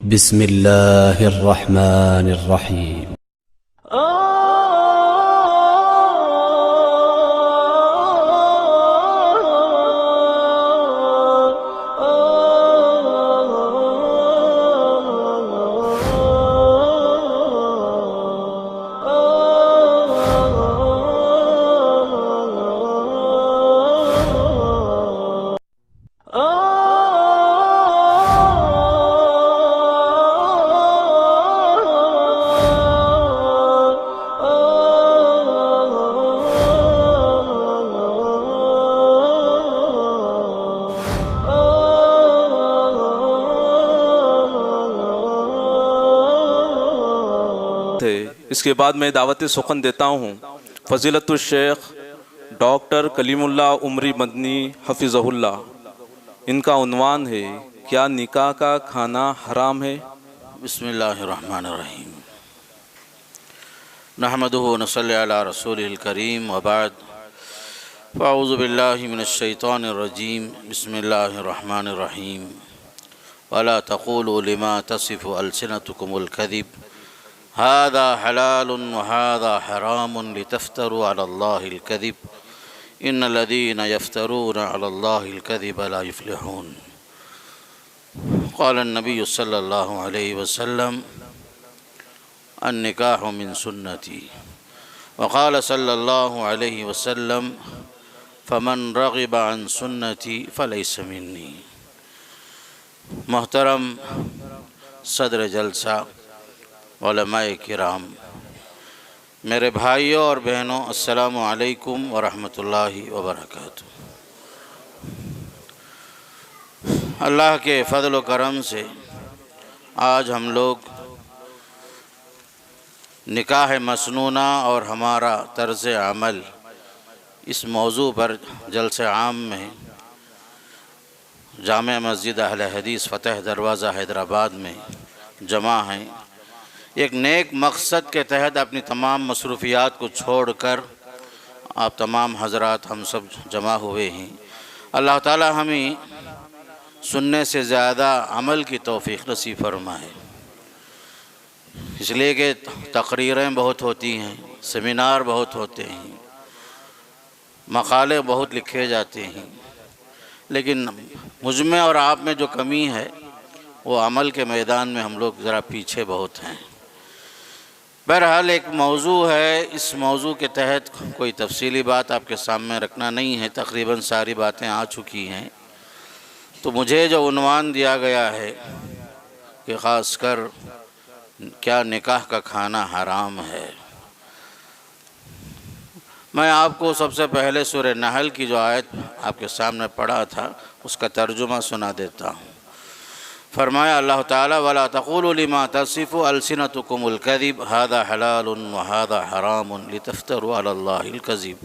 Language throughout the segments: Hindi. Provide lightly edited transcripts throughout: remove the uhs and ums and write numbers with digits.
बिस्मिल्लाहिर्रहमानिर्रहीम। इसके बाद मैं दावत सुखन देता हूँ फ़ज़ीलतुल शेख डॉक्टर कलीमुल्लाह उमरी मदनी हफ़िज़हुल्लाह। इनका उन्वान है, क्या निकाह का खाना हराम है? बिस्मिल्लाहिर्रहमानिर्रहीम। नहमदुहु व नसल्ली अला रसूलिल करीम व बाद। फ़अऊज़ु बिल्लाहि मिनश शैतानिर रजीम। बिस्मिल्लाहिर्रहमानिर्रहीम। वला तक़ूलू लिमा तसिफ़ु अल्सिनतुकुमुल कज़िब हाज़ा हलालुन व हाज़ा हरामुन लितफ़्तरू अलल्लाहिल कज़िब इन्नल्लज़ीना यफ़्तरूना अलल्लाहिल कज़िब ला युफ़्लिहून। क़ाल नबी सल्लल्लाहु अलैहि वसल्लम अन्निकाहु मिन सुन्नती व क़ाल सल्लल्लाहु अलैहि वसल्लम फ़मन रग़िब अन सुन्नती फ़लैस मिन्नी। मोहतरम सदर जलसा, उलमाए किराम, मेरे भाइयों और बहनों, अस्सलामु अलैकुम व रहमतुल्लाहि व बरकातुहू। अल्लाह के फ़ज़ल व करम से आज हम लोग निकाह मसनूना और हमारा तर्ज़ अमल इस मौजू पर जलसे आम में जामे मस्जिद अहले हदीस फ़तेह दरवाज़ा हैदराबाद में जमा हैं। एक नेक मकसद के तहत अपनी तमाम मसरूफ़ियात को छोड़कर आप तमाम हज़रात हम सब जमा हुए हैं। अल्लाह ताला हमें सुनने से ज़्यादा अमल की तौफ़ीक़ नसीब फ़रमाए। इसलिए कि तक़रीरें बहुत होती हैं, सेमिनार बहुत होते हैं, मक़ाले बहुत लिखे जाते हैं, लेकिन मुझ में और आप में जो कमी है वो अमल के मैदान में हम लोग ज़रा पीछे बहुत हैं। बहरहाल एक मौजू है, इस मौजू के तहत कोई तफसीली बात आपके सामने रखना नहीं है, तकरीबन सारी बातें आ चुकी हैं। तो मुझे जो उन्वान दिया गया है कि ख़ासकर क्या निकाह का खाना हराम है, मैं आपको सबसे पहले सूरह नहल की जो आयत आपके सामने पढ़ा था उसका तर्जुमा सुना देता हूँ। फरमाया अल्लाह ताला वला तक़ूलू लिमा तसिफ़ु अल्सिनतुकुमुल कज़िब हाज़ा हलालुन व हाज़ा हरामुन लितफ़्तरू अलल्लाहिल कज़िब।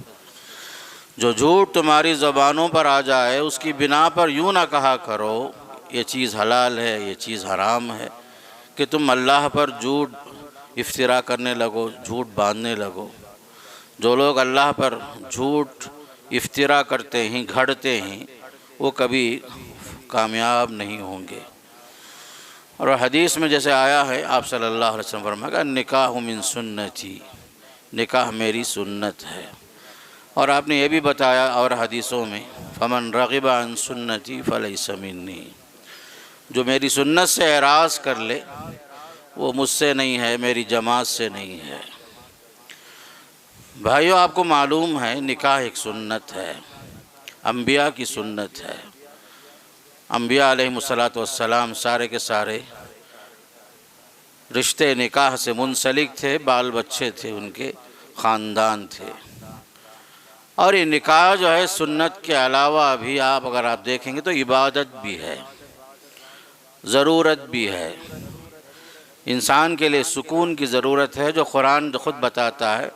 जो झूठ तुम्हारी ज़बानों पर आ जाए उसकी बिना पर यूँ ना कहा करो ये चीज़ हलाल है, ये चीज़ हराम है, कि तुम अल्लाह पर झूठ इफ्तिरा करने लगो, झूठ बांधने लगो। जो लोग अल्लाह पर झूठ इफ्तिरा करते हैं, घड़ते हैं, वो कभी कामयाब नहीं होंगे। और हदीस में जैसे आया है, आप सल्लल्लाहु अलैहि वसल्लम फरमाया निकाह मिन सुन्नती, निकाह मेरी सुन्नत है। और आपने ये भी बताया और हदीसों में फमन रग़िब अन सुन्नती फ़लैस मिन्नी, जो मेरी सुन्नत से एराज़ कर ले वो मुझसे नहीं है, मेरी जमात से नहीं है। भाइयों, आपको मालूम है निकाह एक सुन्नत है, अम्बिया की सुन्नत है। अम्बिया अलैहिमुस्सलातु वस्सलाम सारे के सारे रिश्ते निकाह से मुंसलिक थे, बाल बच्चे थे, उनके ख़ानदान थे। और ये निकाह जो है सुन्नत के अलावा भी आप अगर आप देखेंगे तो इबादत भी है, ज़रूरत भी है। इंसान के लिए सुकून की ज़रूरत है, जो कुरान ख़ुद बताता है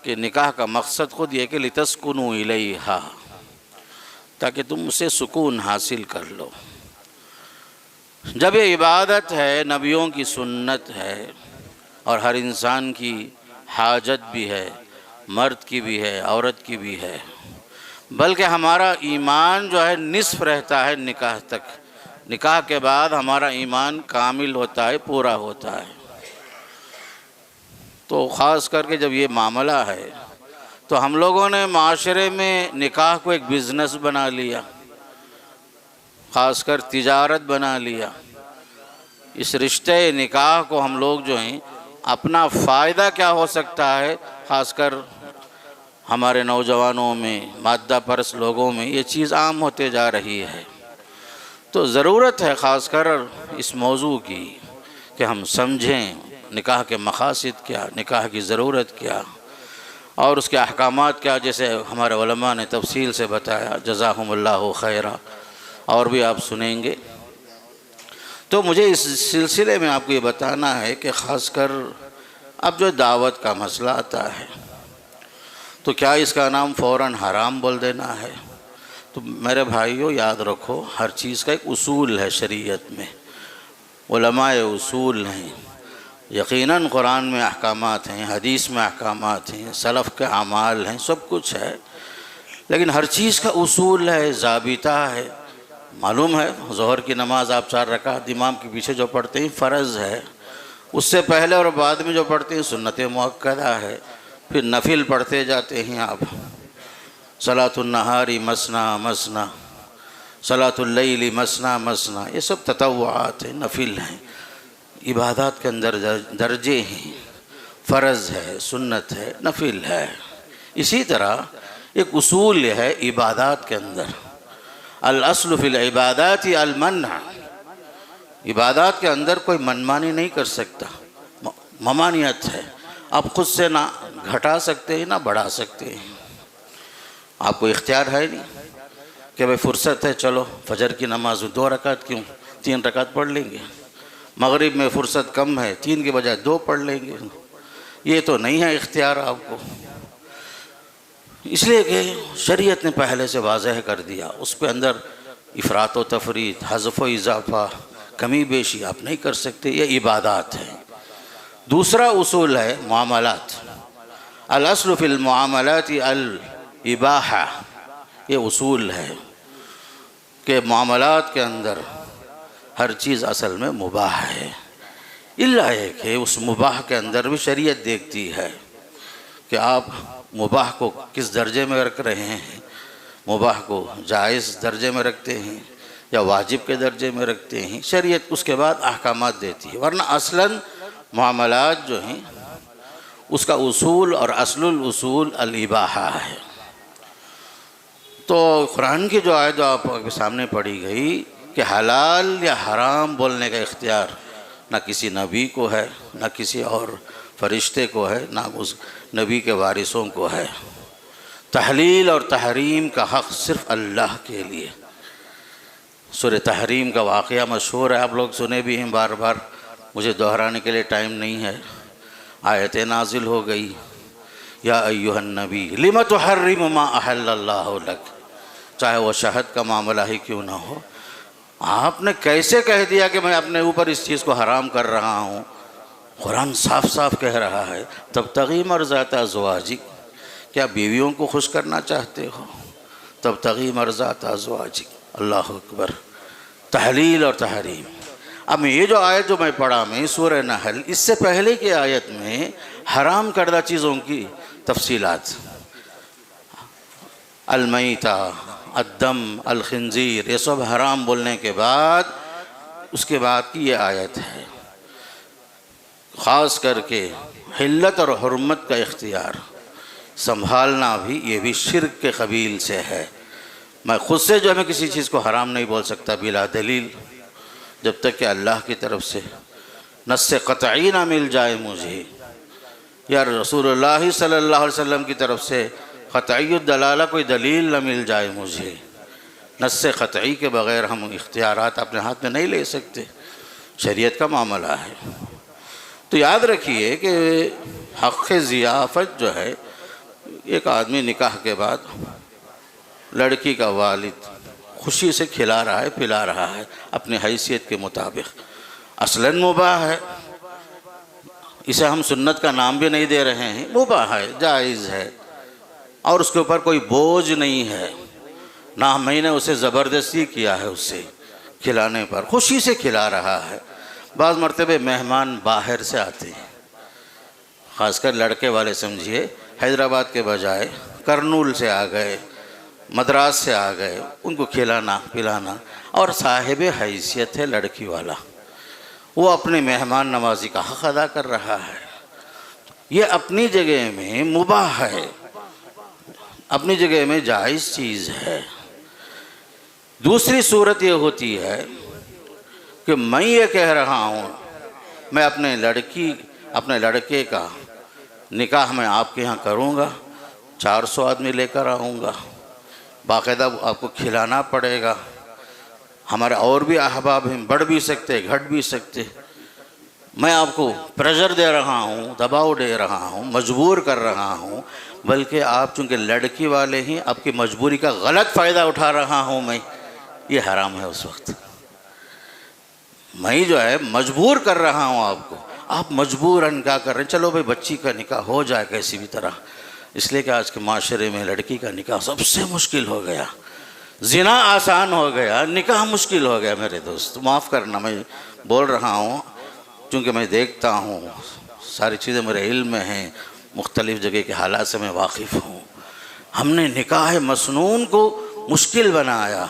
कि निकाह का मकसद ख़ुद ये कि लितस्कुनू इलैहा, ताकि तुम उसे सुकून हासिल कर लो। जब ये इबादत है, नबियों की सुन्नत है और हर इंसान की हाजत भी है, मर्द की भी है, औरत की भी है, बल्कि हमारा ईमान जो है निस्फ़ रहता है निकाह तक। निकाह के बाद हमारा ईमान कामिल होता है, पूरा होता है। तो ख़ास करके जब ये मामला है तो हम लोगों ने माशरे में निकाह को एक बिज़नेस बना लिया, ख़ासकर तिजारत बना लिया। इस रिश्ते निकाह को हम लोग जो हैं अपना फ़ायदा क्या हो सकता है, ख़ासकर हमारे नौजवानों में, मादा परस लोगों में ये चीज़ आम होते जा रही है। तो ज़रूरत है ख़ासकर इस मौजू की कि हम समझें निकाह के मक़ासिद क्या, निकाह की ज़रूरत क्या और उसके अहकामात क्या, जैसे हमारे उलमा ने तफसील से बताया, जज़ाहुमुल्लाहु खैरा, और भी आप सुनेंगे। तो मुझे इस सिलसिले में आपको ये बताना है कि ख़ासकर अब जो दावत का मसला आता है तो क्या इसका नाम फ़ौरन हराम बोल देना है? तो मेरे भाइयों याद रखो, हर चीज़ का एक उसूल है शरीयत में, उलमाए उसूल हैं। यकीनन कुरान में अहकामात हैं, हदीस में अहकामात हैं, सलफ़ के अमाल हैं, सब कुछ है, लेकिन हर चीज़ का उसूल है, ज़ाबिता है। मालूम है ज़ोहर की नमाज़ आप 4 रकात इमाम के पीछे जो पढ़ते हैं फ़र्ज़ है, उससे पहले और बाद में जो पढ़ते हैं सुन्नत मुअक्कदा है, फिर नफिल पढ़ते जाते हैं आप, सलातुन नहारी मसना मसना, सलातुल लैली मसना मसना, ये सब ततव्वुआत हैं, नफिल हैं। इबादत के अंदर दर्जे हैं, फ़र्ज़ है, सुन्नत है, नफिल है। इसी तरह एक उसूल है इबादत के अंदर, अल अस्लु फ़िल इबादाति अल मन्अ, इबादत के अंदर कोई मनमानी नहीं कर सकता, ममानियत है। आप खुद से ना घटा सकते हैं ना बढ़ा सकते हैं, आपको इख्तियार है नहीं कि भाई फ़ुर्सत है चलो फजर की नमाज 2 रकात क्यों 3 रकात पढ़ लेंगे, मगरिब में फ़ुर्सत कम है 3 के बजाय 2 पढ़ लेंगे, ये तो नहीं है इख्तियार आपको। इसलिए कि शरीयत ने पहले से वाज़ह कर दिया, उसके अंदर इफ़रात व तफरीत, हज़फ़ व इज़ाफ़ा, कमी बेशी आप नहीं कर सकते, ये इबादत है। दूसरा उसूल है मुआमलात, अल अस्लु फ़िल मुआमलाति अल इबाहा, ये उसूल है कि मामलात के अंदर हर चीज़ असल में मुबाह है, इल्ला है कि उस मुबाह के अंदर भी शरीयत देखती है कि आप मुबाह को किस दर्जे में रख रहे हैं, मुबाह को जायज़ दर्जे में रखते हैं या वाजिब के दर्जे में रखते हैं, शरीयत उसके बाद अहकामात देती है। वरना असलन मामलात जो हैं उसका उसूल और असलुल उसूल अल इबाहा है। तो कुरान की जो आयत जो आपके सामने पढ़ी गई कि हलाल या हराम बोलने का इख्तियार ना किसी नबी को है, ना किसी और फरिश्ते को है, ना उस नबी के वारिसों को है। तहलील और तहरीम का हक़ सिर्फ़ अल्लाह के लिए। सूरह तहरीम का वाक़या मशहूर है, आप लोग सुने भी हैं बार बार, मुझे दोहराने के लिए टाइम नहीं है। आयतें नाजिल हो गई, या अय्युहन नबी लिमा तुहर्रिमु मा अहल्लल्लाहु लक, चाहे वो शहद का मामला ही क्यों ना हो, आपने कैसे कह दिया कि मैं अपने ऊपर इस चीज़ को हराम कर रहा हूँ। कुरान साफ साफ कह रहा है तब्तगी मर्ज़ात अज़वाजिक, क्या बीवियों को खुश करना चाहते हो, तब्तगी मर्ज़ात अज़वाजिक। अल्लाह अकबर। तहलील और तहरीम। अब ये जो आयत जो मैं पढ़ा मैं सूरह नहल, इससे पहले की आयत में हराम करदा चीज़ों की तफसीलात, अलमैता, अद्दम, अलखिंजीर, ये सब हराम बोलने के बाद उसके बाद की ये आयत है। ख़ास करके हिल्लत और हुर्मत का इख्तियार संभालना भी, ये भी शिर्क के कबील से है। मैं ख़ुद से जो है किसी चीज़ को हराम नहीं बोल सकता बिला दलील, जब तक कि अल्लाह की तरफ से नस्से क़तई ना मिल जाए मुझे, या रसूलुल्लाह सल्लल्लाहु अलैहि वसल्लम की तरफ से क़तईयुद दलाला कोई दलील न मिल जाए मुझे। नस्से क़तई के बग़ैर हम इख्तियारात अपने हाथ में नहीं ले सकते, शरीयत का मामला है। तो याद रखिए कि हक़ ज़ियाफ़त जो है, एक आदमी निकाह के बाद लड़की का वालिद खुशी से खिला रहा है, पिला रहा है अपनी हैसियत के मुताबिक, असलन मुबाह है, इसे हम सुन्नत का नाम भी नहीं दे रहे हैं, मुबाह है, जायज़ है, और उसके ऊपर कोई बोझ नहीं है, ना मैंने उसे ज़बरदस्ती किया है उससे, खिलाने पर खुशी से खिला रहा है। बाज़ मरतबे मेहमान बाहर से आते हैं, ख़ासकर लड़के वाले समझिए, हैदराबाद के बजाय करनूल से आ गए, मद्रास से आ गए, उनको खिलाना पिलाना, और साहिब हैसियत है लड़की वाला, वो अपने मेहमान नवाजी का हक़ अदा कर रहा है। ये अपनी जगह में मुबाह है, अपनी जगह में जायज़ चीज़ है। दूसरी सूरत ये होती है कि मैं ये कह रहा हूँ, मैं अपने लड़के का निकाह मैं आपके यहाँ करूँगा, 400 आदमी लेकर आऊँगा, बाकायदा आपको खिलाना पड़ेगा। हमारे और भी अहबाब हैं, बढ़ भी सकते घट भी सकते। मैं आपको प्रेशर दे रहा हूँ, दबाव दे रहा हूँ, मजबूर कर रहा हूँ, बल्कि आप चूँकि लड़की वाले ही आपकी मजबूरी का गलत फ़ायदा उठा रहा हूँ मैं, ये हराम है। उस वक्त मैं जो है मजबूर कर रहा हूँ आपको, आप मजबूरन क्या कर रहे हैं, चलो भाई बच्ची का निकाह हो जाए कैसी भी तरह। इसलिए कि आज के माशरे में लड़की का निकाह सबसे मुश्किल हो गया, ज़िना आसान हो गया, निकाह मुश्किल हो गया। मेरे दोस्त माफ़ करना, मैं बोल रहा हूँ क्योंकि मैं देखता हूँ, सारी चीज़ें मेरे इल्म में हैं, मुख्तलिफ़ जगह के हालात से मैं वाकिफ़ हूँ। हमने निकाह मसनून को मुश्किल बनाया,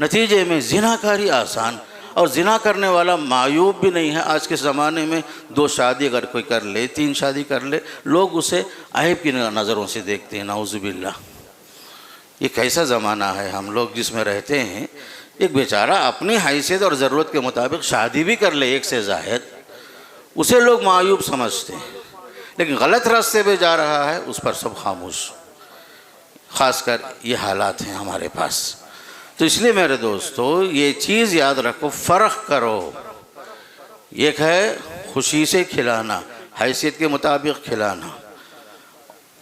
नतीजे में ज़िनाकारी आसान, और ज़िना करने वाला मायूब भी नहीं है। आज के ज़माने में 2 शादी अगर कोई कर ले, 3 शादी कर ले, लोग उसे ऐब की नज़रों से देखते हैं। नाउज़ुबिल्लाह, ये कैसा ज़माना है हम लोग जिसमें रहते हैं। एक बेचारा अपनी हैसियत और ज़रूरत के मुताबिक शादी भी कर ले 1 से ज़ायद, उसे लोग मायूब समझते हैं, लेकिन गलत रास्ते पे जा रहा है उस पर सब खामोश। ख़ासकर ये हालात हैं हमारे पास। तो इसलिए मेरे दोस्तों ये चीज़ याद रखो, फ़र्क करो। एक है खुशी से खिलाना, हैसियत के मुताबिक खिलाना,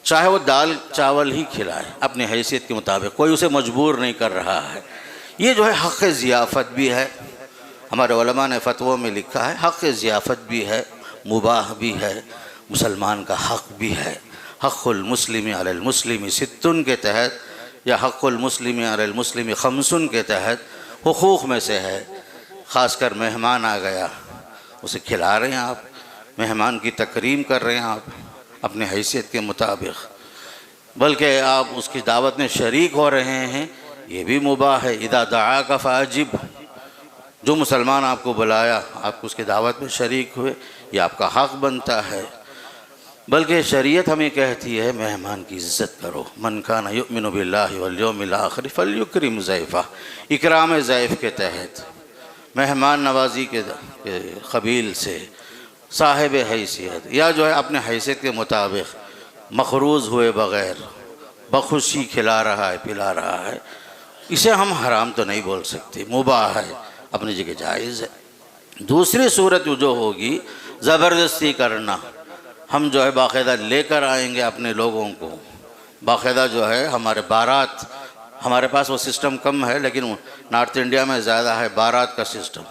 चाहे वो दाल चावल ही खिलाए अपनी हैसियत के मुताबिक, कोई उसे मजबूर नहीं कर रहा है। ये जो है हक़ ज़ियाफ़त भी है, हमारे उलमा ने फ़तवों में लिखा है, हक़ ज़ियाफ़त भी है, मुबाह भी है, मुसलमान का हक़ भी है। हक़्क़ुल मुस्लिमी अलल मुस्लिमी सित्तुन के तहत या हक़्क़ुल मुस्लिमी अलल मुस्लिमी खमसुन के तहत हुकूक़ में से है। ख़ासकर मेहमान आ गया, उसे खिला रहे हैं आप, मेहमान की तकरीम कर रहे हैं आप अपने हैसियत के मुताबिक, बल्कि आप उसकी दावत में शरीक हो रहे हैं, ये भी मुबाह है। इदा दआ का फ़ाजिब, जो मुसलमान आपको बुलाया आप उसकी दावत में शरीक हुए, ये आपका हक़ बनता है। बल्कि शरीयत हमें कहती है मेहमान की इज़्ज़त करो। मन काना युमिनु बिल्लाहि वल यौमिल आखिर फल्युक्रिम ज़ैफ़ा, इकराम ज़ैफ़ के तहत मेहमान नवाजी के क़बील से साहिब हैसियत या जो है अपने हैसियत के मुताबिक मखरूज़ हुए बग़ैर बखुशी खिला रहा है पिला रहा है, इसे हम हराम तो नहीं बोल सकते, मुबाह है, अपनी जगह जायज़ है। दूसरी सूरत जो होगी ज़बरदस्ती करना, हम जो है बाकायदा लेकर आएंगे अपने लोगों को, बाकायदा जो है हमारे बारात, हमारे पास वो सिस्टम कम है लेकिन नॉर्थ इंडिया में ज़्यादा है बारात का सिस्टम।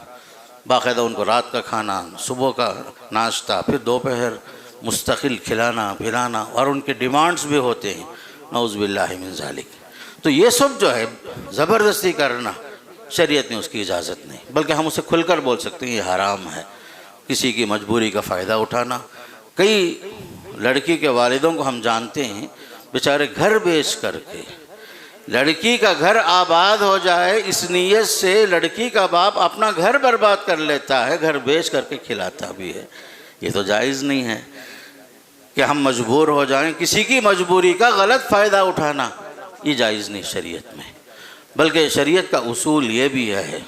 बाकायदा उनको रात का खाना, सुबह का नाश्ता, फिर दोपहर मुस्तकिल खिलाना पिलाना, और उनके डिमांड्स भी होते हैं, नऊज़ुबिल्लाहि मिन ज़ालिक। तो ये सब जो है ज़बरदस्ती करना, शरीयत ने उसकी इजाज़त नहीं, बल्कि हम उसे खुलकर बोल सकते हैं ये हराम है। किसी की मजबूरी का फ़ायदा उठाना, कई लड़की के वालिदों को हम जानते हैं बेचारे घर बेच करके, लड़की का घर आबाद हो जाए इस नीयत से लड़की का बाप अपना घर बर्बाद कर लेता है, घर बेच करके खिलाता भी है। ये तो जायज़ नहीं है कि हम मजबूर हो जाएं, किसी की मजबूरी का गलत फ़ायदा उठाना ये जायज़ नहीं शरीयत में। बल्कि शरीयत का उसूल ये भी है,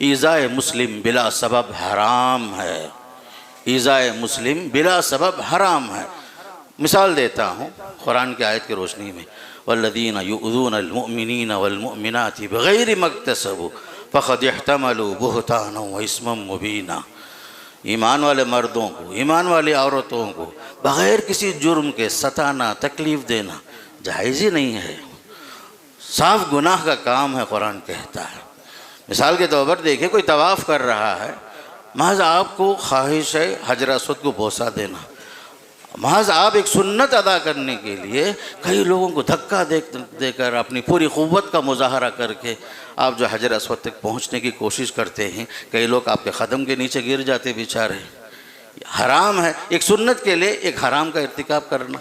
ईज़ाए मुस्लिम बिला सबब हराम है, ईज़ाए मुस्लिम बिला सबब हराम है। मिसाल देता हूँ कुरान की आयत की रोशनी में, वल्लज़ीना युज़ूनल मुअमिनीना वल मुअमिनाति बिग़ैरि मक्तसबू फ़क़द इह्तमलू बुहताना व इस्मम मुबीना। ईमान वाले मर्दों को, ईमान वाली औरतों को बग़ैर किसी जुर्म के सताना, तकलीफ़ देना जायज़ ही नहीं है, साफ गुनाह का काम है, कुरान कहता है। मिसाल के तौर पर देखिए, कोई तवाफ़ कर रहा है, महज आपको ख्वाहिश है हजर अस्वद को बोसा देना, महज आप एक सुन्नत अदा करने के लिए कई लोगों को धक्का देकर अपनी पूरी क़ुव्वत का मुजाहरा करके आप जो हजर अस्वद तक पहुंचने की कोशिश करते हैं, कई लोग आपके क़दम के नीचे गिर जाते बेचारे। हराम है एक सुन्नत के लिए एक हराम का इर्तिकाब करना।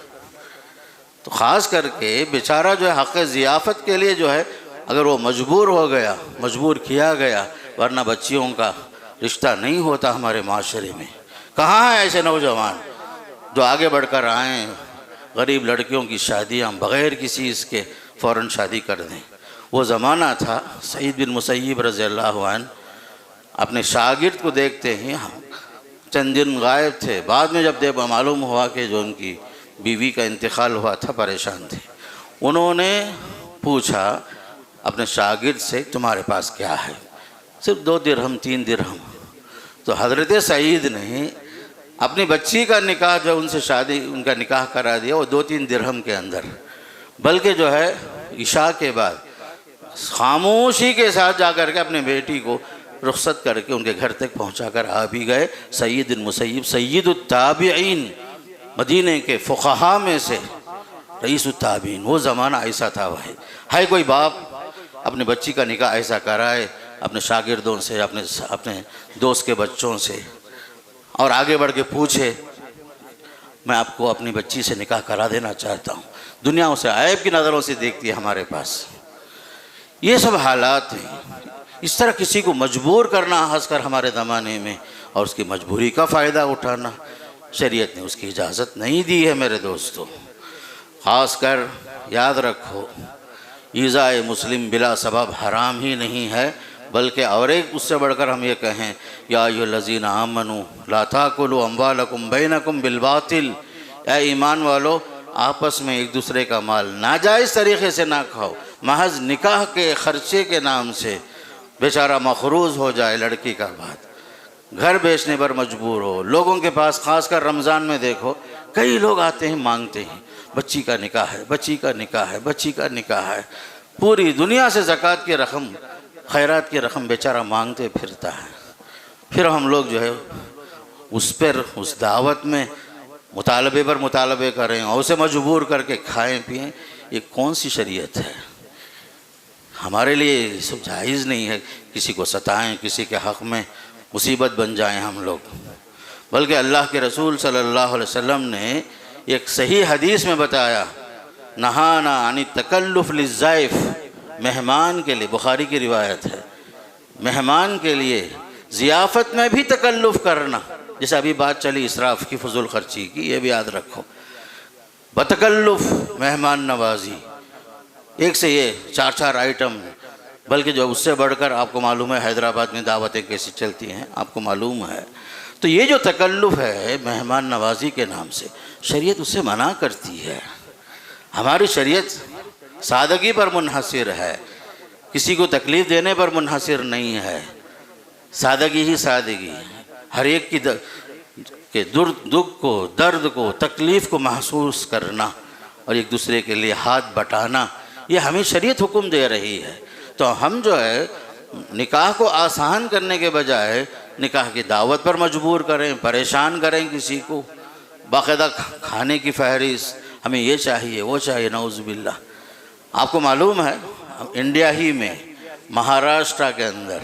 तो ख़ास करके बेचारा जो है हक़ ज़ियाफ़त के लिए जो है अगर वो मजबूर हो गया, मजबूर किया गया, वरना बच्चियों का रिश्ता नहीं होता हमारे माशरे में। कहाँ हैं ऐसे नौजवान जो आगे बढ़कर आएँ, गरीब लड़कियों की शादियाँ बग़ैर किसी इसके फ़ौरन शादी कर दें। वो ज़माना था सईद बिन मुसय्यिब रज़ियल्लाहु अन्हु अपने शागिर्द को देखते ही हम चंद दिन गायब थे, बाद में जब मालूम हुआ कि जो उनकी बीवी का इंतकाल हुआ था, परेशान थे। उन्होंने पूछा अपने शागिर्द से, तुम्हारे पास क्या है? सिर्फ 2 दिरहम 3 दिरहम। तो हज़रत सईद ने अपनी बच्ची का निकाह जो उनसे शादी उनका निकाह करा दिया वो 2-3 दिरहम के अंदर, बल्कि जो है इशा के बाद खामोशी के साथ जाकर के अपने बेटी को रुखसत करके उनके घर तक पहुंचा कर आ भी गए। सईद बिन मुसय्यिब सय्यिदुत ताबीईन, मदीने के फ़ुक़हा में से रईसुत ताबीईन, वो ज़माना ऐसा था। भाई है कोई बाप अपने बच्ची का निकाह ऐसा कराए अपने शागिर्दों से, अपने दोस्त के बच्चों से, और आगे बढ़ के पूछे मैं आपको अपनी बच्ची से निकाह करा देना चाहता हूँ। दुनिया उसे ऐब की नज़रों से देखती है हमारे पास। ये सब हालात हैं। इस तरह किसी को मजबूर करना हंसकर हमारे ज़माने में, और उसकी मजबूरी का फ़ायदा उठाना शरीयत ने उसकी इजाज़त नहीं दी है। मेरे दोस्तों, ख़ास कर याद रखो, ईज़ाए मुस्लिम बिला सबब हराम ही नहीं है, बल्कि और एक उससे बढ़कर हम ये कहें, या अय्युहल्लज़ीना आमनू ला ताकुलू अम्वालकुम बैनकुम बिलबातिल, ऐ ईमान वालो आपस में एक दूसरे का माल नाजायज़ तरीक़े से ना खाओ। महज निकाह के ख़र्चे के नाम से बेचारा मखरूज़ हो जाए लड़की का बात, घर बेचने पर मजबूर हो। लोगों के पास ख़ास कर रमज़ान में देखो कई लोग आते हैं, मांगते हैं बच्ची का निकाह है, बच्ची का निकाह है, बच्ची का निकाह है। पूरी दुनिया से ज़कात की रकम, खैरात की रकम बेचारा मांगते फिरता है। फिर हम लोग जो है उस पर, उस दावत में मुतालबे पर मुतालबे करें और उसे मजबूर करके खाएं पिएं, ये कौन सी शरीयत है? हमारे लिए ये सब जायज़ नहीं है। किसी को सताएं, किसी के हक़ में मुसीबत बन जाएं हम लोग। बल्कि अल्लाह के रसूल सल्लल्लाहु अलैहि वसल्लम ने एक सही हदीस में बताया, नहाना अनि तकल्लुफ़ लिज़्ज़ाइफ़, मेहमान के लिए, बुखारी की रिवायत है, मेहमान के लिए ज़ियाफ़त में भी तकल्लुफ़ करना। जैसे अभी बात चली इसराफ़ की, फ़ुज़ूल ख़र्ची की, ये भी याद रखो। बतकल्लुफ़ मेहमान नवाजी, एक से ये 4-4 आइटम, बल्कि जो उससे बढ़कर आपको मालूम है हैदराबाद में दावतें कैसी चलती हैं, आपको मालूम है। तो ये जो तकल्लुफ़ है मेहमान नवाजी के नाम से, शरीयत उससे मना करती है। हमारी शरीयत सादगी पर मुनहसिर है, किसी को तकलीफ़ देने पर मुनहसिर नहीं है। सादगी ही सादगी, हर एक की के दुख को, दर्द को, तकलीफ़ को महसूस करना और एक दूसरे के लिए हाथ बटाना, ये हमें शरीयत हुक्म दे रही है। तो हम जो है निकाह को आसान करने के बजाय निकाह की दावत पर मजबूर करें, परेशान करें किसी को, बाकायदा खाने की फहरिस्त, हमें ये चाहिए वो चाहिए, नऊज़ुबिल्लाह। आपको मालूम है इंडिया ही में महाराष्ट्र के अंदर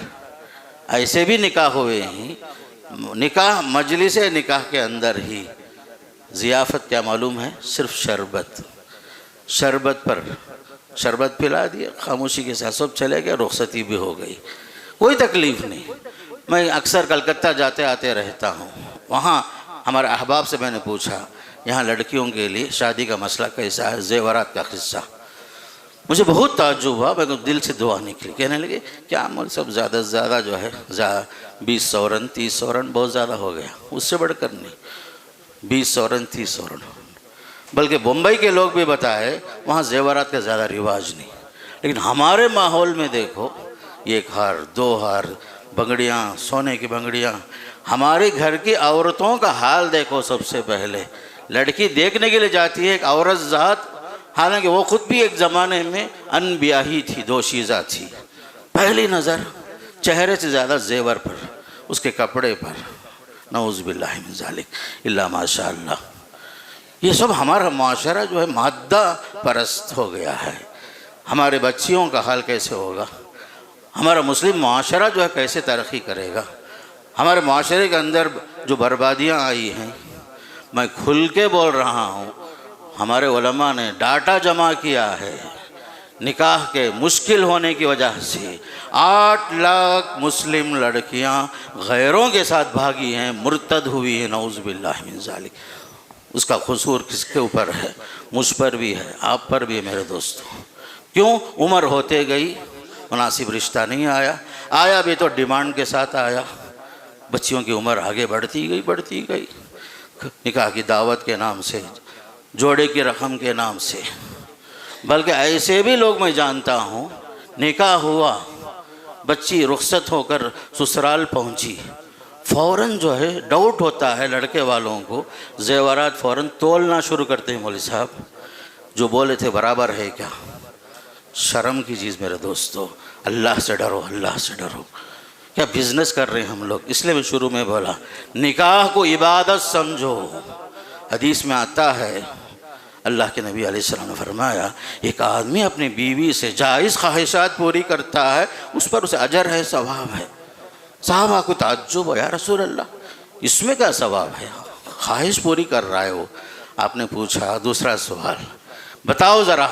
ऐसे भी निकाह हुए हैं, निकाह मजलिस निकाह के अंदर ही ज़ियाफ़त क्या मालूम है, सिर्फ शरबत पर शरबत पिला दिया, खामोशी के साथ सब चले गए, रुखसती भी हो गई, कोई तकलीफ़ नहीं। मैं अक्सर कलकत्ता जाते आते रहता हूँ, वहाँ हमारे अहबाब से मैंने पूछा यहाँ लड़कियों के लिए शादी का मसला कैसा है, ज़ेवरात का किस्सा। मुझे बहुत ताज्जुब हुआ, मेरे को दिल से दुआ निकली। कहने लगे क्या अमल सब ज़्यादा से ज़्यादा जो है 20 सौरन 30 सौरन बहुत ज़्यादा हो गया, उससे बढ़कर नहीं, 20 सौरन 30 सौरन। बल्कि मुंबई के लोग भी बताए वहाँ ज़ेवरात का ज़्यादा रिवाज नहीं, लेकिन हमारे माहौल में देखो 1 हार 2 हार बंगड़ियाँ, सोने की बंगड़ियाँ। हमारे घर की औरतों का हाल देखो। सबसे पहले लड़की देखने के लिए जाती है एक औरत ज़ात, हालांकि वो ख़ुद भी एक ज़माने में अनब्याही थी, दोशीज़ा थी। पहली नज़र चेहरे से ज़्यादा ज़ेवर पर, उसके कपड़े पर, नऊज़ बिल्लाहि मिन ज़ालिक इल्ला माशाअल्लाह। ये सब हमारा माशरा जो है मादा परस्त हो गया है। हमारे बच्चियों का हाल कैसे होगा? हमारा मुस्लिम माशरा जो है कैसे तरक्की करेगा? हमारे माशरे के अंदर जो बर्बादियाँ आई हैं, मैं खुल के बोल रहा हूँ, हमारे उलमा ने डाटा जमा किया है। निकाह के मुश्किल होने की वजह से 8 लाख मुस्लिम लड़कियां गैरों के साथ भागी हैं, मुर्तद हुई हैं, नऊज़ बिल्लाह मिन ज़ालिक। उसका कसूर किसके ऊपर है? मुझ पर भी है, आप पर भी है मेरे दोस्तों। क्यों? उम्र होते गई, मुनासिब रिश्ता नहीं आया, आया भी तो डिमांड के साथ आया। बच्चियों की उम्र आगे बढ़ती गई, निकाह की दावत के नाम से, जोड़े की रकम के नाम से। बल्कि ऐसे भी लोग मैं जानता हूँ, निकाह हुआ, बच्ची रुखसत होकर ससुराल पहुँची, फ़ौरन जो है डाउट होता है लड़के वालों को, जेवरात फ़ौरन तोलना शुरू करते हैं। मौलवी साहब जो बोले थे बराबर है क्या? शर्म की चीज़ मेरे दोस्तों, अल्लाह से डरो, अल्लाह से डरो। क्या बिज़नेस कर रहे हैं हम लोग? इसलिए मैं शुरू में बोला निकाह को इबादत समझो। हदीस में आता है, अल्लाह के नबी अलैहिस्सलाम ने फरमाया, एक आदमी अपनी बीवी से जायज़ ख्वाहिशात पूरी करता है, उस पर उसे अजर है, सवाब है। साहबा को ताज्जुब हो, या रसूल अल्लाह, इसमें क्या सवाब है? ख्वाहिश पूरी कर रहा है वो। आपने पूछा दूसरा सवाल, बताओ ज़रा,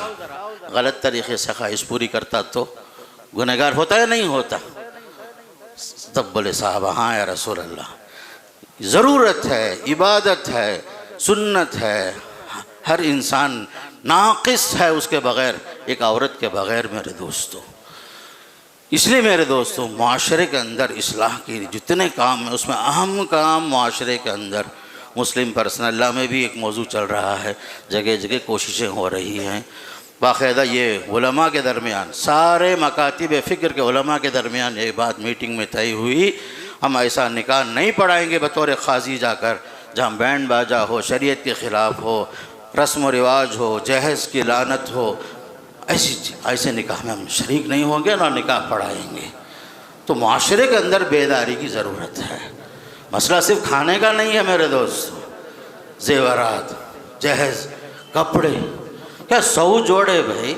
गलत तरीक़े से ख्वाहिश पूरी करता तो गुनहगार होता है नहीं होता? तब बोले साहबा, हाँ या रसूल अल्लाह, ज़रूरत है, इबादत है, सुन्नत है, हर इंसान नाक़िस है उसके बग़ैर, एक औरत के बग़ैर मेरे दोस्तों। इसलिए मेरे दोस्तों, माशरे के अंदर इस्लाह के जितने काम हैं उसमें अहम काम माशरे के अंदर मुस्लिम पर्सनल लॉ में भी एक मौजू चल रहा है, जगह जगह कोशिशें हो रही हैं। बाकायदा ये उलमा के दरमियान, सारे मकातिब फ़िक्र के उलमा के दरमियान ये बात मीटिंग में तय हुई, हम ऐसा निकाह नहीं पढ़ाएंगे बतौर क़ाज़ी जाकर, जहाँ बैंड बाजा हो, शरीयत के ख़िलाफ़ हो, रस्म व रिवाज हो, जहेज़ की लानत हो, ऐसे निकाह में हम शरीक नहीं होंगे, ना निकाह पढ़ाएंगे। तो माशरे के अंदर बेदारी की ज़रूरत है। मसला सिर्फ खाने का नहीं है मेरे दोस्त, जेवरात, जहेज़, कपड़े, क्या 100 जोड़े भाई,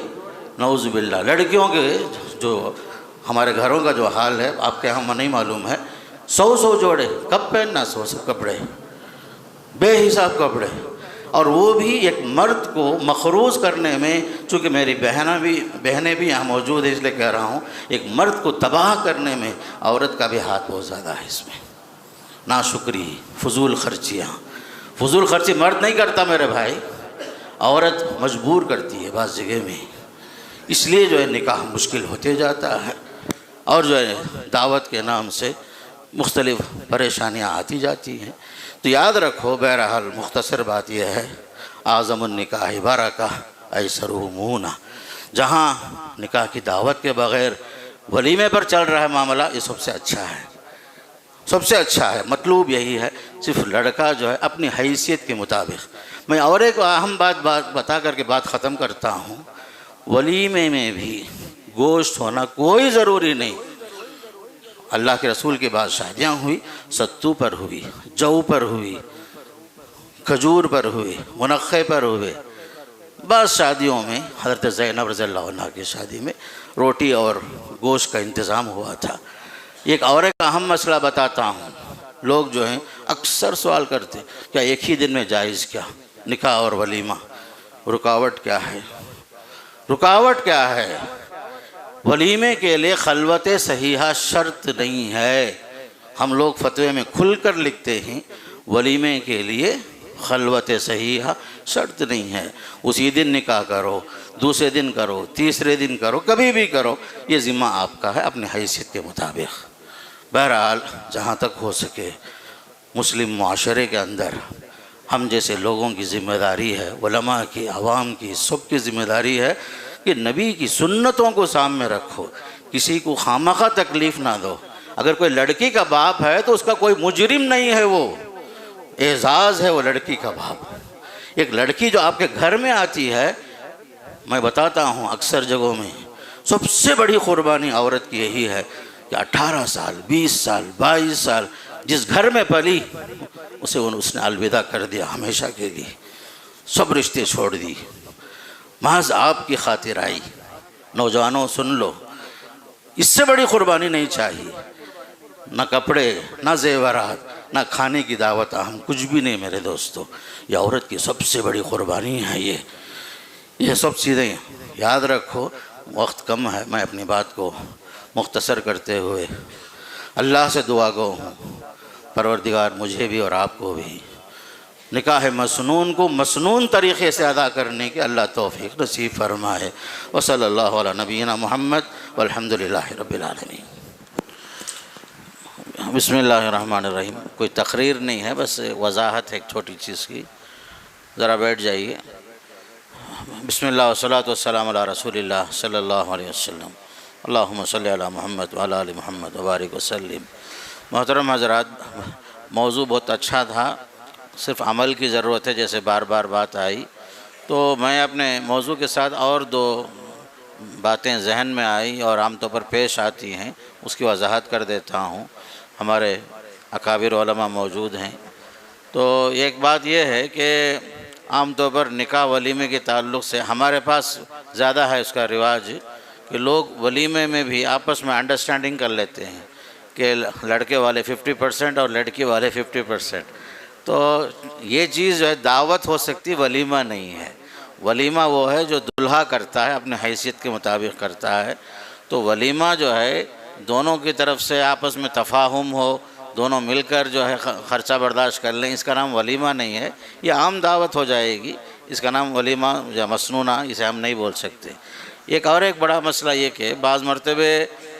नऊज़ बिल्लाह। लड़कियों के जो हमारे घरों का जो हाल है आपके यहाँ नहीं मालूम है, 100 जोड़े, कब पहनना 100 कपड़े, बेहिसाब कपड़े। और वो भी एक मर्द को मखरूज़ करने में, चूँकि मेरी बहनें भी यहाँ मौजूद है इसलिए कह रहा हूँ, एक मर्द को तबाह करने में औरत का भी हाथ बहुत ज़्यादा है इसमें। नाशुक्री, फजूल खर्चियाँ, फजूल खर्ची मर्द नहीं करता मेरे भाई, औरत मजबूर करती है बाज़ जगह में। इसलिए जो है निकाह मुश्किल होते जाता है, और जो है दावत के नाम से मुख्तलिफ़ परेशानियाँ आती जाती हैं। तो याद रखो, बहरहाल मुख्तसर बात यह है, आज़मुन निकाह बरका ऐसरुहु मूना, जहाँ निकाह की दावत के बग़ैर वलीमे पर चल रहा है मामला, ये सबसे अच्छा है, सबसे अच्छा है। मतलूब यही है, सिर्फ लड़का जो है अपनी हैसियत के मुताबिक। मैं और एक अहम बात बता करके बात ख़त्म करता हूँ, वलीमे में भी गोश्त होना कोई ज़रूरी नहीं। अल्लाह के रसूल के बाद शादियाँ हुई, सत्तू पर हुई, जौ पर हुई, खजूर पर हुई, मुनक्खे पर हुए। बस शादियों में हज़रत ज़ैनब रज़ियल्लाहु अन्हा की शादी में रोटी और गोश्त का इंतज़ाम हुआ था। एक और एक अहम मसला बताता हूँ, लोग जो हैं अक्सर सवाल करते, क्या एक ही दिन में जायज़ क्या निकाह और वलीमा? रुकावट क्या है? रुकावट क्या है? वलीमे के लिए खलवत सहीहा शर्त नहीं है। हम लोग फतवे में खुलकर लिखते हैं, वलीमे के लिए खलवत सहीहा शर्त नहीं है। उसी दिन निकाह करो, दूसरे दिन करो, तीसरे दिन करो, कभी भी करो, ये ज़िम्मा आपका है अपनी हैसियत के मुताबिक। बहरहाल जहाँ तक हो सके मुस्लिम माशरे के अंदर हम जैसे लोगों की ज़िम्मेदारी है, उलमा की, आवाम की, सबकी ज़िम्मेदारी है कि नबी की सुन्नतों को सामने रखो, किसी को खामखा तकलीफ़ ना दो। अगर कोई लड़की का बाप है तो उसका कोई मुजरिम नहीं है, वो एजाज़ है वो लड़की का बाप। एक लड़की जो आपके घर में आती है, मैं बताता हूँ अक्सर जगहों में सबसे बड़ी क़ुरबानी औरत की यही है कि 18 साल, 20 साल, 22 साल जिस घर में पली, उसने अलविदा कर दिया हमेशा के लिए। सब रिश्ते छोड़ दी, महज आपकी खातिर आई। नौजवानों सुन लो, इससे बड़ी कुर्बानी नहीं चाहिए। ना कपड़े, ना जेवरात, ना खाने की दावत, हम कुछ भी नहीं मेरे दोस्तों। ये औरत की सबसे बड़ी कुर्बानी है। ये सब चीज़ें याद रखो। वक्त कम है, मैं अपनी बात को मुख्तसर करते हुए अल्लाह से दुआ गो हूँ, परवरदिगार मुझे भी और आपको भी निकाह मसनून को मसनून तरीक़े से अदा करने की अल्लाह तौफ़ीक़ नसीब फरमाए। व सल्लल्लाहु अला नबीना मुहम्मद वल्हम्दुलिल्लाहि रब्बिल आलमीन। बिस्मिल्लाहिर्रहमानिर्रहीम। कोई तकरीर नहीं है, बस वजाहत है एक छोटी चीज़ की। ज़रा बैठ जाइए। बिस्मिल्लाह वस्सलातु वस्सलामु अला रसूलिल्लाह सल्लल्लाहु अलैहि वसल्लम। अल्लाहुम्मा सल्लि अला मुहम्मद व अला आलि मुहम्मद व बारिक वसल्लिम। मोहतरम हज़रात, मौजू बहुत अच्छा था, सिर्फ अमल की ज़रूरत है, जैसे बार बार बात आई। तो मैं अपने मौजू के साथ और दो बातें जहन में आई और आमतौर पर पेश आती हैं, उसकी वजाहत कर देता हूँ। हमारे अकाबिर उलमा मौजूद हैं। तो एक बात यह है कि आमतौर पर निकाह वलीमे के ताल्लुक़ से हमारे पास ज़्यादा है उसका रिवाज कि लोग वलीमे में भी आपस में अंडरस्टैंडिंग कर लेते हैं कि लड़के वाले 50% और लड़की वाले 50%। तो ये चीज़ जो है दावत हो सकती, वलीमा नहीं है। वलीमा वो है जो दुल्हा करता है, अपने हैसियत के मुताबिक करता है। तो वलीमा जो है दोनों की तरफ से आपस में तफाहुम हो, दोनों मिलकर जो है ख़र्चा बर्दाश्त कर लें, इसका नाम वलीमा नहीं है। ये आम दावत हो जाएगी, इसका नाम वलीमा या मसनूना इसे हम नहीं बोल सकते। एक और एक बड़ा मसला ये कि बाज़ मरतबे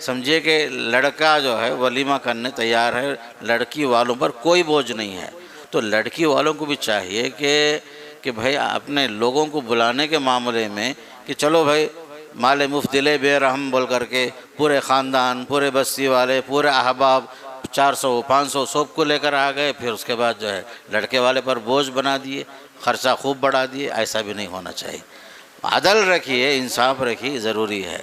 समझिए कि लड़का जो है वलीमा करने तैयार है, लड़की वालों पर कोई बोझ नहीं है। तो लड़की वालों को भी चाहिए कि भाई अपने लोगों को बुलाने के मामले में कि चलो भाई माले मुफ्त दिले बेरहम बोल करके पूरे ख़ानदान, पूरे बस्ती वाले, पूरे अहबाब 400-500 सबको लेकर आ गए। फिर उसके बाद जो है लड़के वाले पर बोझ बना दिए, ख़र्चा खूब बढ़ा दिए। ऐसा भी नहीं होना चाहिए। अदल रखिए, इंसाफ रखिए, ज़रूरी है।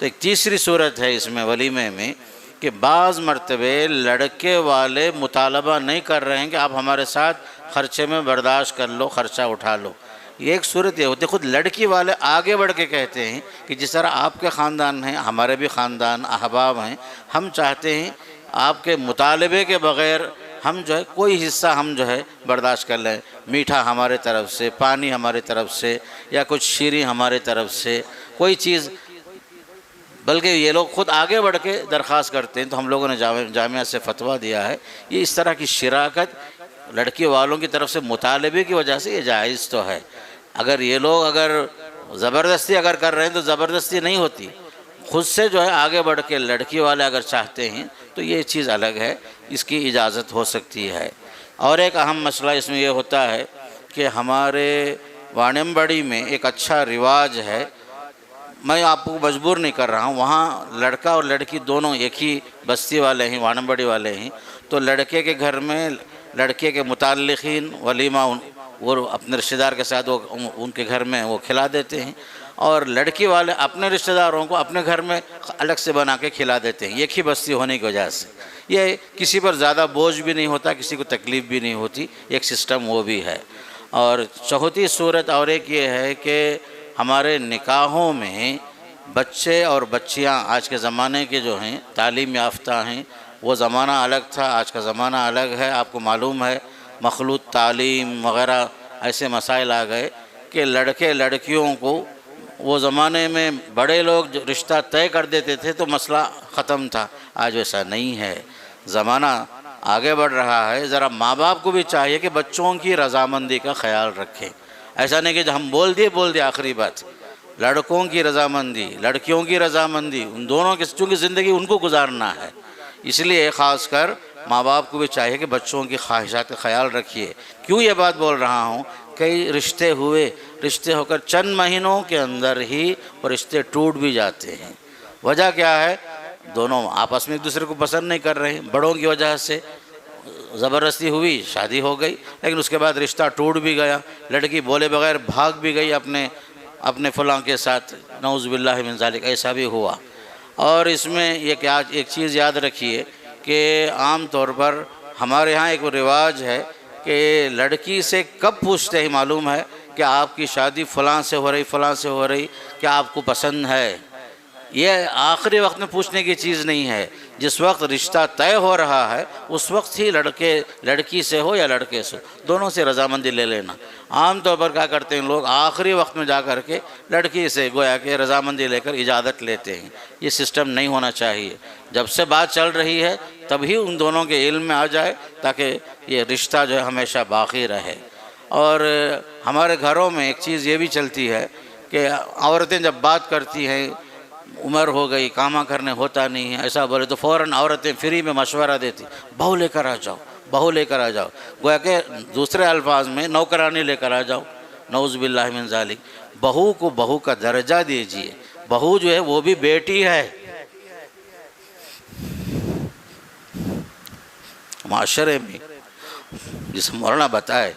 तो एक तीसरी सूरत है इसमें वलीमे में कि बाज़ मरतबे लड़के वाले मुतालबा नहीं कर रहे हैं कि आप हमारे साथ ख़र्चे में बर्दाश्त कर लो, ख़र्चा उठा लो। ये एक सूरत ये होती है। ख़ुद लड़की वाले आगे बढ़ के कहते हैं कि जिस तरह आपके ख़ानदान हैं, हमारे भी ख़ानदान अहबाब हैं, हम चाहते हैं आपके मुतालबे के बग़ैर हम जो है कोई हिस्सा हम जो है बर्दाश्त कर लें। मीठा हमारे तरफ से, पानी हमारे तरफ से, या कुछ शीरी हमारे तरफ से, कोई चीज़। बल्कि ये लोग ख़ुद आगे बढ़ के दरख्वास्त करते हैं। तो हम लोगों ने जामिया से फतवा दिया है, ये इस तरह की शिराकत लड़की वालों की तरफ से मुतालबे की वजह से ये जायज़ तो है। अगर ये लोग अगर ज़बरदस्ती अगर कर रहे हैं तो ज़बरदस्ती नहीं होती, ख़ुद से जो है आगे बढ़ के लड़की वाले अगर चाहते हैं तो ये चीज़ अलग है, इसकी इजाज़त हो सकती है। और एक अहम मसला इसमें यह होता है कि हमारे वाणियम्बड़ी में एक अच्छा रिवाज है, मैं आपको मजबूर नहीं कर रहा हूँ, वहाँ लड़का और लड़की दोनों एक ही बस्ती वाले हैं, वाणियम्बड़ी वाले हैं। तो लड़के के घर में लड़के के मुताल्लिक़ीन वलीमा वो अपने रिश्तेदार के साथ वो उनके घर में वो खिला देते हैं, और लड़की वाले अपने रिश्तेदारों को अपने घर में अलग से बना के खिला देते हैं, एक ही बस्ती होने की वजह से। ये किसी पर ज़्यादा बोझ भी नहीं होता, किसी को तकलीफ़ भी नहीं होती, एक सिस्टम वो भी है। और चौथी सूरत और एक ये है कि हमारे निकाहों में बच्चे और बच्चियाँ आज के ज़माने के जो हैं तालीम याफ्ता हैं, वो ज़माना अलग था, आज का ज़माना अलग है। आपको मालूम है मखलूत तालीम वग़ैरह ऐसे मसाइल आ गए कि लड़के लड़कियों को वो ज़माने में बड़े लोग जो रिश्ता तय कर देते थे तो मसला ख़त्म था। आज वैसा नहीं है, ज़माना आगे बढ़ रहा है। ज़रा माँ बाप को भी चाहिए कि बच्चों की रज़ामंदी का ख्याल रखें। ऐसा नहीं कि हम बोल दिए आखिरी बात। लड़कों की रज़ामंदी, लड़कियों की रज़ामंदी, उन दोनों की चूँकि ज़िंदगी उनको गुजारना है, इसलिए ख़ास कर माँ बाप को भी चाहिए कि बच्चों की ख्वाहिशात का ख्याल रखिए। क्यों ये बात बोल रहा हूँ, कई रिश्ते हुए, रिश्ते होकर चंद महीनों के अंदर ही वो रिश्ते टूट भी जाते हैं। वजह क्या है, दोनों आपस में एक दूसरे को पसंद नहीं कर रहे हैं, बड़ों की वजह से ज़बरदस्ती हुई, शादी हो गई, लेकिन उसके बाद रिश्ता टूट भी गया, लड़की बोले बगैर भाग भी गई अपने फलां के साथ, नऊज़ बिल्लाहि मिन ज़ालिक, ऐसा भी हुआ। और इसमें ये क्या एक चीज़ याद रखिए कि आम तौर पर हमारे यहाँ एक रिवाज है कि लड़की से कब पूछते ही मालूम है कि आपकी शादी फ़लाँ से हो रही, फ़लाँ से हो रही, क्या आपको पसंद है? ये आखिरी वक्त में पूछने की चीज़ नहीं है। जिस वक्त रिश्ता तय हो रहा है उस वक्त ही लड़की से हो या लड़के से, दोनों से रजामंदी ले लेना। आम तौर पर क्या करते हैं लोग, आखिरी वक्त में जा कर के लड़की से गोया के रजामंदी लेकर इजाज़त लेते हैं। ये सिस्टम नहीं होना चाहिए। जब से बात चल रही है तभी उन दोनों के इल्म में आ जाए, ताकि ये रिश्ता जो है हमेशा बाकी रहे। और हमारे घरों में एक चीज़ ये भी चलती है कि औरतें जब बात करती हैं, उम्र हो गई, कामा करने होता नहीं है, ऐसा बोले तो फ़ौरन औरतें फ्री में मशवरा देती, बहू लेकर आ जाओ, बहू लेकर आ जाओ। गोया के दूसरे अल्फाज में नौकरानी लेकर आ जाओ। नऊज़ बिल्लाहि मिन ज़ालिक। बहू को बहू का दर्जा दीजिए। बहू जो है वो भी बेटी है। माशरे में जिसे मौलाना बताए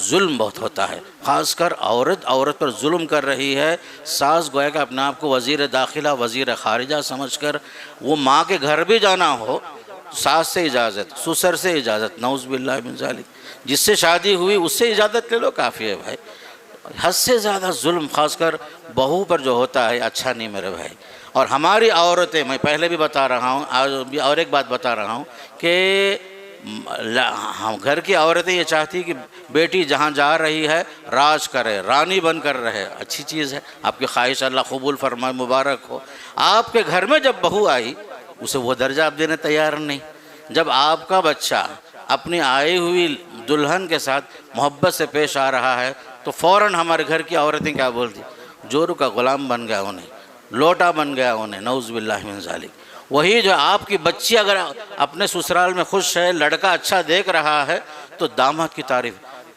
जुल्म बहुत होता है, ख़ासकर औरत पर जुल्म कर रही है। सास गोया का अपने आप को वज़ीर दाखिला, वज़ीर ख़ारिजा समझकर वो माँ के घर भी जाना हो, सास से इजाज़त, ससुर से इजाज़त, नऊज़ बिल्लाहि मिन ज़ालिक। जिससे शादी हुई उससे इजाज़त ले लो, काफ़ी है भाई। हद से ज़्यादा जुल्म ख़ासकर बहू पर जो होता है, अच्छा नहीं मेरे भाई। और हमारी औरतें, मैं पहले भी बता रहा हूँ, आज भी और एक बात बता रहा हूँ कि हम घर की औरतें ये चाहती कि बेटी जहाँ जा रही है राज करे, रानी बन कर रहे। अच्छी चीज़ है, आपकी ख्वाहिश अल्लाह कबूल फरमाए, मुबारक हो। आपके घर में जब बहू आई उसे वो दर्जा आप देने तैयार नहीं। जब आपका बच्चा अपनी आई हुई दुल्हन के साथ मोहब्बत से पेश आ रहा है तो फ़ौरन हमारे घर की औरतें क्या बोलती, जोरू का ग़ुलाम बन गया उन्हें, लोटा बन गया उन्हें, नऊज़ बिल्लाहि मिन ज़ालिक। वही जो आपकी बच्ची अगर अपने ससुराल में खुश है, लड़का अच्छा देख रहा है, तो दामाद की तारीफ़,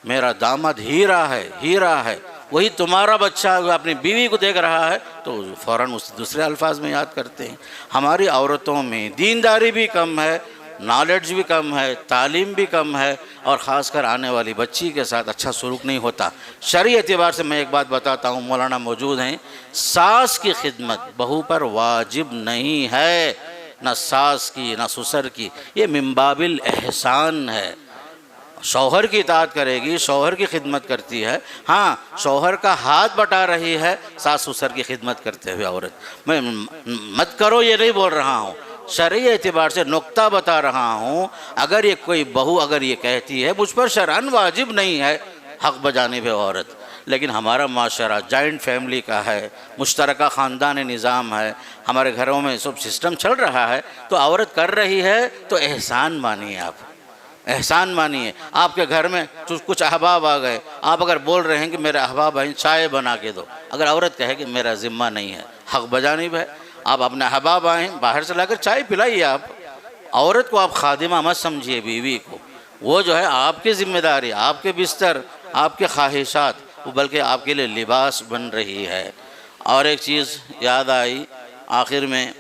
मेरा दामाद हीरा है, हीरा है। वही तुम्हारा बच्चा अपनी बीवी को देख रहा है तो फ़ौरन उस दूसरे अल्फाज में याद करते हैं। हमारी औरतों में दीनदारी भी कम है, नॉलेज भी कम है, तालीम भी कम है, और ख़ासकर आने वाली बच्ची के साथ अच्छा सलूक नहीं होता। शरई एतबार से मैं एक बात बताता हूँ, मौलाना मौजूद हैं, सास की खिदमत बहू पर वाजिब नहीं है, न सास की न ससुर की, ये मिम्बाबिल एहसान है। शौहर की इताअत करेगी, शौहर की खिदमत करती है। हाँ, शौहर का हाथ बटा रही है सास ससुर की खिदमत करते हुए औरत। मैं मत करो ये नहीं बोल रहा हूँ, शरई एतबार से नुक्ता बता रहा हूँ। अगर ये कोई बहू अगर ये कहती है मुझ पर शरअन वाजिब नहीं है हक़ बजाने पे औरत, लेकिन हमारा माशरा जॉइंट फैमिली का है, मुश्तरका ख़ानदान निज़ाम है, हमारे घरों में सब सिस्टम चल रहा है, तो औरत कर रही है तो एहसान मानिए, आप एहसान मानिए। आपके घर में कुछ अहबाब आ गए, आप अगर बोल रहे हैं कि मेरे अहबाब हैं चाय बना के दो, अगर औरत कहे कि मेरा ज़िम्मा नहीं है, हक़ बजानिब है, आप अपने अहबाब आए बाहर से लाकर चाय पिलाइए। आप औरत को आप खादिमा मत समझिए, बीवी को, वो जो है आपकी ज़िम्मेदारी, आपके बिस्तर, आपके ख्वाहिशात, वो बल्कि आपके लिए लिबास बन रही है। और एक चीज़ याद आई आखिर में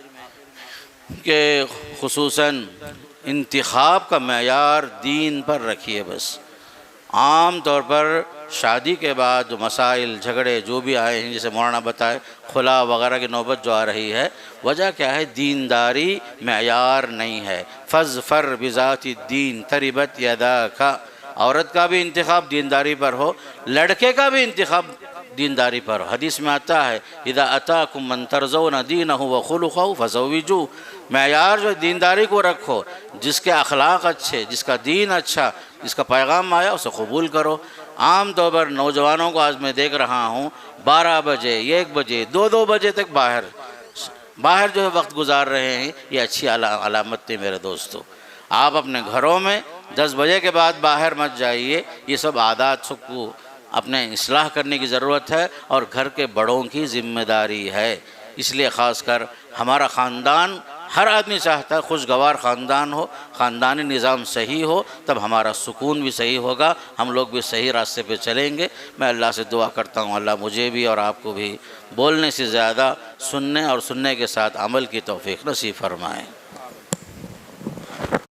कि खुसूसन इंतिखाब का मेयार दीन पर रखिए। बस आम तौर पर शादी के बाद जो मसाइल झगड़े जो भी आए हैं, जैसे मौलाना बताए खुला वगैरह की नौबत जो आ रही है, वजह क्या है, दीनदारी मेयार नहीं है। फ़ज़फ़र बिज़ाति दीन तरिबत यदा का, औरत का भी इंतिखाब दीनदारी पर हो, लड़के का भी इंतिखाब दीनदारी पर हो। हदीस में आता है इदा अताकुम मन तर्ज़ौना दीनहु व खुलुक़हु फ़ज़व्विजू, मेयार जो दीनदारी को रखो, जिसके अखलाक अच्छे, जिसका दीन अच्छा, जिसका पैगाम आया उसे कबूल करो। आम तौर पर नौजवानों को आज मैं देख रहा हूँ 12 बजे 1 बजे 2 बजे तक बाहर जो है वक्त गुजार रहे हैं। ये अच्छी अलामत थी मेरे दोस्तों। आप अपने घरों में 10 बजे के बाद बाहर मत जाइए। ये सब आदात को अपने इस्लाह करने की ज़रूरत है और घर के बड़ों की ज़िम्मेदारी है। इसलिए ख़ासकर हमारा ख़ानदान, हर आदमी चाहता है खुशगवार ख़ानदान हो, ख़ानदानी निज़ाम सही हो, तब हमारा सुकून भी सही होगा, हम लोग भी सही रास्ते पे चलेंगे। मैं अल्लाह से दुआ करता हूँ अल्लाह मुझे भी और आपको भी बोलने से ज़्यादा सुनने और सुनने के साथ अमल की तौफ़ीक़ नसीब फरमाएँ।